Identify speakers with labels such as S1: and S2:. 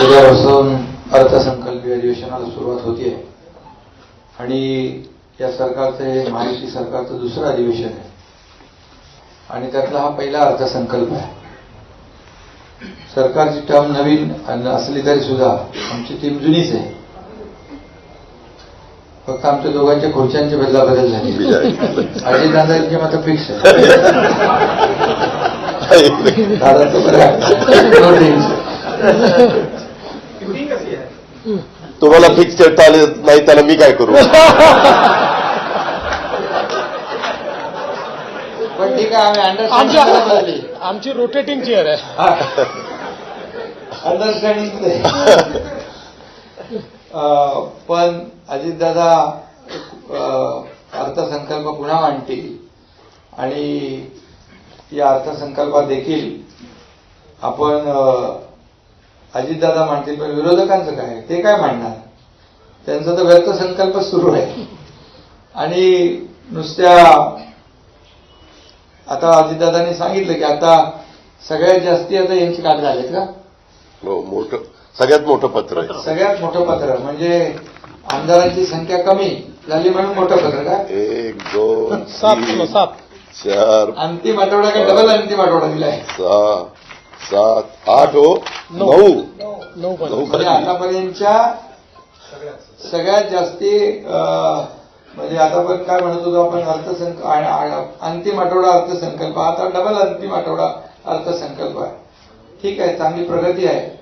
S1: उद्यापासून अर्थसंकल्पीय अधिवेशनाला सुरुवात होतीये आणि या सरकारचं हे महायुती सरकारचं दुसरं अधिवेशन आहे आणि त्यातला हा पहिला अर्थसंकल्प आहे. सरकारची टर्म नवीन असली तरी सुद्धा आमची टीम जुनीच आहे. फक्त आमच्या दोघांच्या खुर्च्यांची बदलाबदल झाली. अजितदादांची मात्र फिक्स आहे. दादाचं बरं
S2: तुम्हाला फिक्स करता आले नाही त्याला मी काय करू.
S1: पण ठीक आहे, आम्ही
S3: आमची रोटेटिंग चेअर आहे.
S1: अंडरस्टँडिंग. पण अजितदादा अर्थसंकल्प पुन्हा मांडतील आणि या अर्थसंकल्पात देखील आपण अजितदादा मांडतील, पण विरोधकांचं काय, ते काय मांडणार. त्यांचा तर व्यर्थ संकल्प सुरू आहे आणि नुसत्या आता अजितदादांनी सांगितलं की आता सगळ्यात जास्ती आता यांची काट झालेत का.
S2: मोठं सगळ्यात मोठं पत्र आहे.
S1: सगळ्यात मोठं पत्र म्हणजे आमदारांची संख्या कमी झाली म्हणून मोठं पत्र का.
S2: 1 2 3
S3: 7
S2: 4
S1: अंतिम आठवडा का डबल अंतिम आठवडा दिलाय.
S2: 6 7 8 9
S1: म्हणजे आतापर्यंतच्या सगळ्यात जास्ती म्हणजे आतापर्यंत काय म्हणत होतो आपण अंतिम आठवडा अर्थसंकल्प, आता डबल अंतिम आठवडा अर्थसंकल्प आहे. ठीक आहे, चांगली प्रगती आहे.